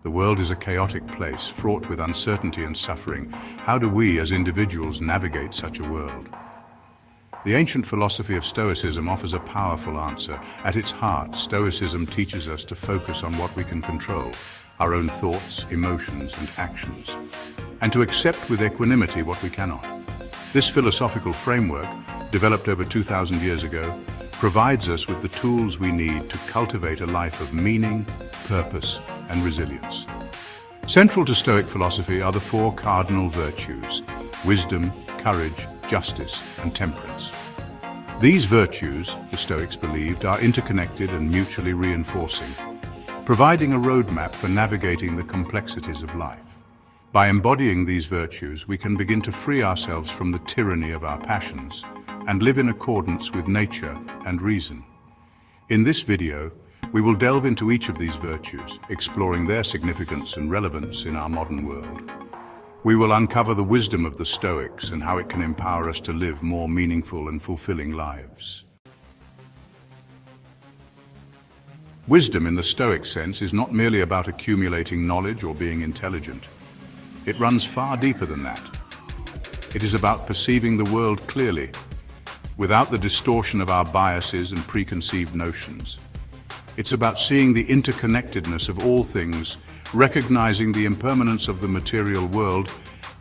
The world is a chaotic place, fraught with uncertainty and suffering. How do we, as individuals, navigate such a world? The ancient philosophy of Stoicism offers a powerful answer. At its heart, Stoicism teaches us to focus on what we can control, our own thoughts, emotions, and actions, and to accept with equanimity what we cannot. This philosophical framework, developed over 2,000 years ago, provides us with the tools we need to cultivate a life of meaning, purpose, and resilience. Central to Stoic philosophy are the four cardinal virtues: wisdom, courage, justice, and temperance. These virtues, the Stoics believed, are interconnected and mutually reinforcing, providing a roadmap for navigating the complexities of life. By embodying these virtues, we can begin to free ourselves from the tyranny of our passions and live in accordance with nature and reason. In this video, we will delve into each of these virtues, exploring their significance and relevance in our modern world. We will uncover the wisdom of the Stoics and how it can empower us to live more meaningful and fulfilling lives. Wisdom in the Stoic sense is not merely about accumulating knowledge or being intelligent. It runs far deeper than that. It is about perceiving the world clearly, without the distortion of our biases and preconceived notions. It's about seeing the interconnectedness of all things, recognizing the impermanence of the material world,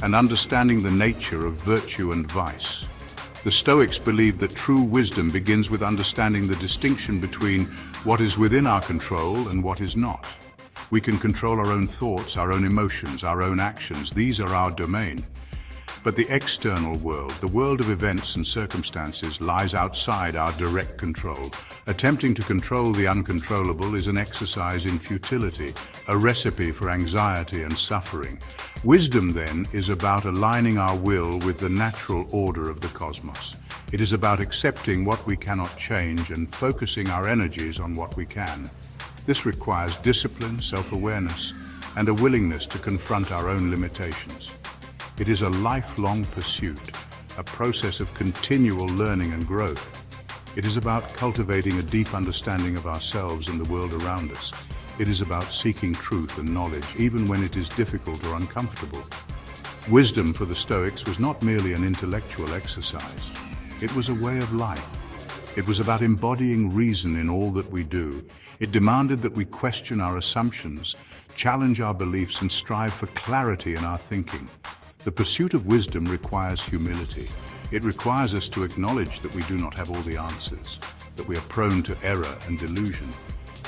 and understanding the nature of virtue and vice. The Stoics believed that true wisdom begins with understanding the distinction between what is within our control and what is not. We can control our own thoughts, our own emotions, our own actions. These are our domain. But the external world, the world of events and circumstances, lies outside our direct control. Attempting to control the uncontrollable is an exercise in futility, a recipe for anxiety and suffering. Wisdom, then, is about aligning our will with the natural order of the cosmos. It is about accepting what we cannot change and focusing our energies on what we can. This requires discipline, self-awareness, and a willingness to confront our own limitations. It is a lifelong pursuit, a process of continual learning and growth. It is about cultivating a deep understanding of ourselves and the world around us. It is about seeking truth and knowledge, even when it is difficult or uncomfortable. Wisdom for the Stoics was not merely an intellectual exercise. It was a way of life. It was about embodying reason in all that we do. It demanded that we question our assumptions, challenge our beliefs, and strive for clarity in our thinking. The pursuit of wisdom requires humility. It requires us to acknowledge that we do not have all the answers, that we are prone to error and delusion.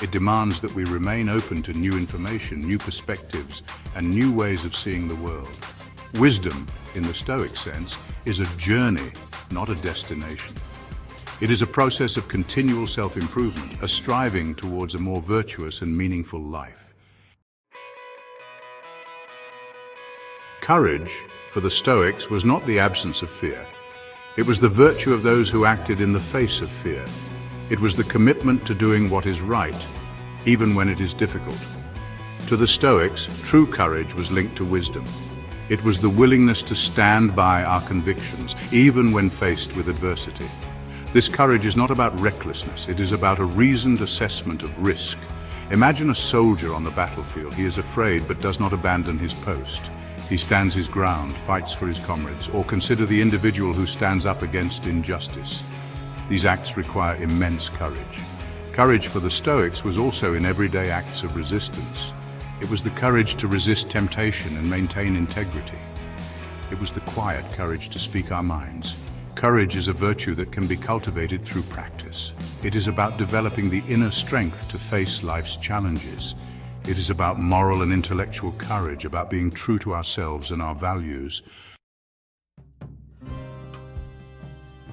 It demands that we remain open to new information, new perspectives, and new ways of seeing the world. Wisdom, in the Stoic sense, is a journey, not a destination. It is a process of continual self-improvement, a striving towards a more virtuous and meaningful life. Courage, for the Stoics, was not the absence of fear. It was the virtue of those who acted in the face of fear. It was the commitment to doing what is right, even when it is difficult. To the Stoics, true courage was linked to wisdom. It was the willingness to stand by our convictions, even when faced with adversity. This courage is not about recklessness, it is about a reasoned assessment of risk. Imagine a soldier on the battlefield. He is afraid but does not abandon his post. He stands his ground, fights for his comrades, or consider the individual who stands up against injustice. These acts require immense courage. Courage for the Stoics was also in everyday acts of resistance. It was the courage to resist temptation and maintain integrity. It was the quiet courage to speak our minds. Courage is a virtue that can be cultivated through practice. It is about developing the inner strength to face life's challenges. It is about moral and intellectual courage, about being true to ourselves and our values.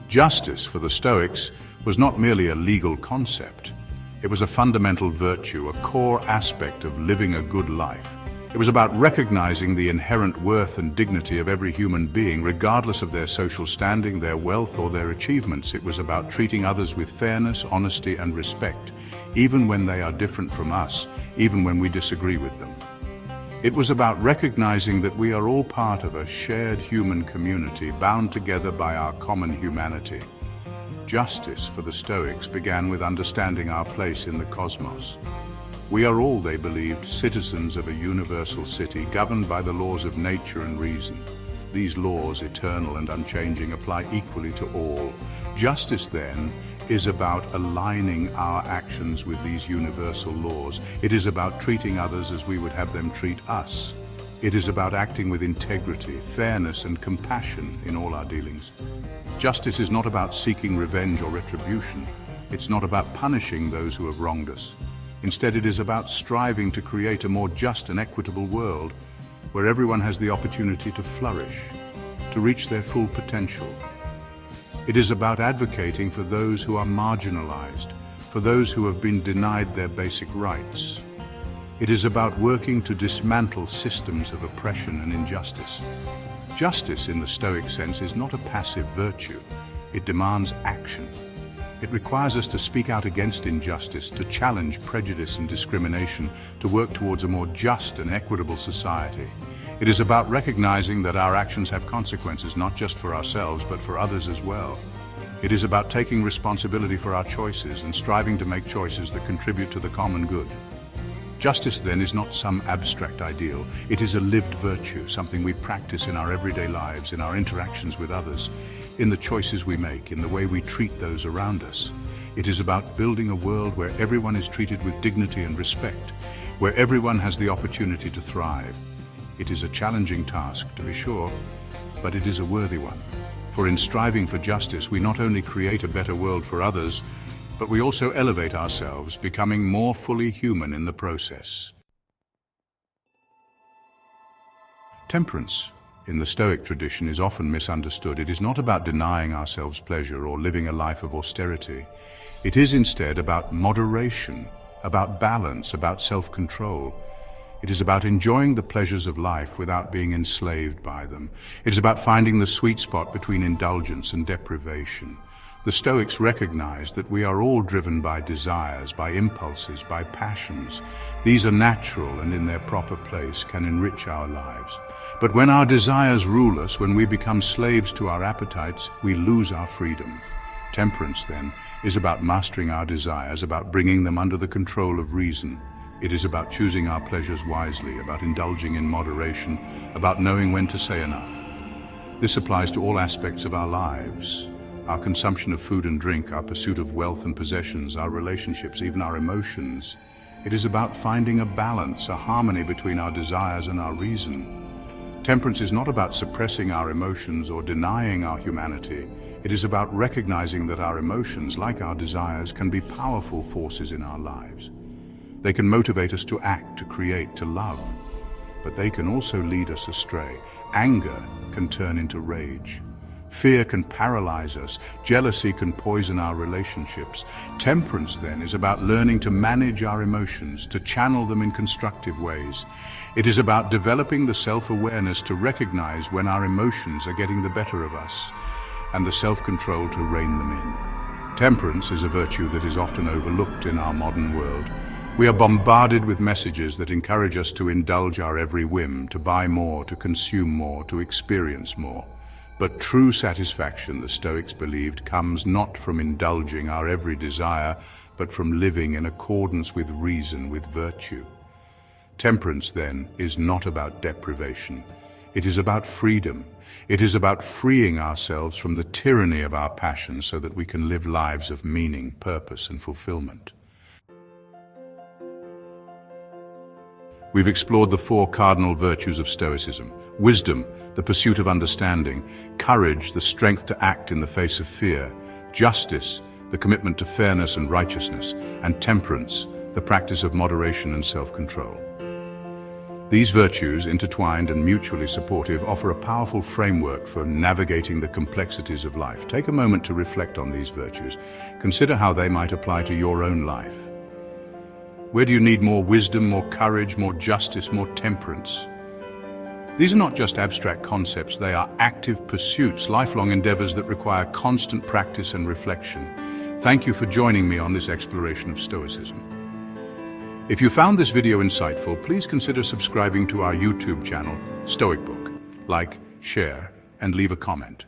Justice, for the Stoics, was not merely a legal concept. It was a fundamental virtue, a core aspect of living a good life. It was about recognizing the inherent worth and dignity of every human being, regardless of their social standing, their wealth, or their achievements. It was about treating others with fairness, honesty, and respect, even when they are different from us, even when we disagree with them. It was about recognizing that we are all part of a shared human community, bound together by our common humanity. Justice, for the Stoics, began with understanding our place in the cosmos. We are all, they believed, citizens of a universal city governed by the laws of nature and reason. These laws, eternal and unchanging, apply equally to all. Justice, then, is about aligning our actions with these universal laws. It is about treating others as we would have them treat us. It is about acting with integrity, fairness, and compassion in all our dealings. Justice is not about seeking revenge or retribution. It's not about punishing those who have wronged us. Instead, it is about striving to create a more just and equitable world where everyone has the opportunity to flourish, to reach their full potential. It is about advocating for those who are marginalized, for those who have been denied their basic rights. It is about working to dismantle systems of oppression and injustice. Justice, in the Stoic sense, is not a passive virtue. It demands action. It requires us to speak out against injustice, to challenge prejudice and discrimination, to work towards a more just and equitable society. It is about recognizing that our actions have consequences, not just for ourselves, but for others as well. It is about taking responsibility for our choices and striving to make choices that contribute to the common good. Justice, then, is not some abstract ideal. It is a lived virtue, something we practice in our everyday lives, in our interactions with others, in the choices we make, in the way we treat those around us. It is about building a world where everyone is treated with dignity and respect, where everyone has the opportunity to thrive. It is a challenging task, to be sure, but it is a worthy one. For in striving for justice, we not only create a better world for others, but we also elevate ourselves, becoming more fully human in the process. Temperance, in the Stoic tradition, is often misunderstood. It is not about denying ourselves pleasure or living a life of austerity. It is instead about moderation, about balance, about self-control. It is about enjoying the pleasures of life without being enslaved by them. It is about finding the sweet spot between indulgence and deprivation. The Stoics recognize that we are all driven by desires, by impulses, by passions. These are natural and in their proper place can enrich our lives. But when our desires rule us, when we become slaves to our appetites, we lose our freedom. Temperance, then, is about mastering our desires, about bringing them under the control of reason. It is about choosing our pleasures wisely, about indulging in moderation, about knowing when to say enough. This applies to all aspects of our lives. Our consumption of food and drink, our pursuit of wealth and possessions, our relationships, even our emotions. It is about finding a balance, a harmony between our desires and our reason. Temperance is not about suppressing our emotions or denying our humanity. It is about recognizing that our emotions, like our desires, can be powerful forces in our lives. They can motivate us to act, to create, to love, but they can also lead us astray. Anger can turn into rage. Fear can paralyze us. Jealousy can poison our relationships. Temperance, then, is about learning to manage our emotions, to channel them in constructive ways. It is about developing the self-awareness to recognize when our emotions are getting the better of us, and the self-control to rein them in. Temperance is a virtue that is often overlooked in our modern world. We are bombarded with messages that encourage us to indulge our every whim, to buy more, to consume more, to experience more. But true satisfaction, the Stoics believed, comes not from indulging our every desire, but from living in accordance with reason, with virtue. Temperance, then, is not about deprivation. It is about freedom. It is about freeing ourselves from the tyranny of our passions so that we can live lives of meaning, purpose, and fulfillment. We've explored the four cardinal virtues of Stoicism: wisdom, the pursuit of understanding; courage, the strength to act in the face of fear; justice, the commitment to fairness and righteousness; and temperance, the practice of moderation and self-control. These virtues, intertwined and mutually supportive, offer a powerful framework for navigating the complexities of life. Take a moment to reflect on these virtues. Consider how they might apply to your own life. Where do you need more wisdom, more courage, more justice, more temperance? These are not just abstract concepts, they are active pursuits, lifelong endeavors that require constant practice and reflection. Thank you for joining me on this exploration of Stoicism. If you found this video insightful, please consider subscribing to our YouTube channel, Stoic Book. Like, share, and leave a comment.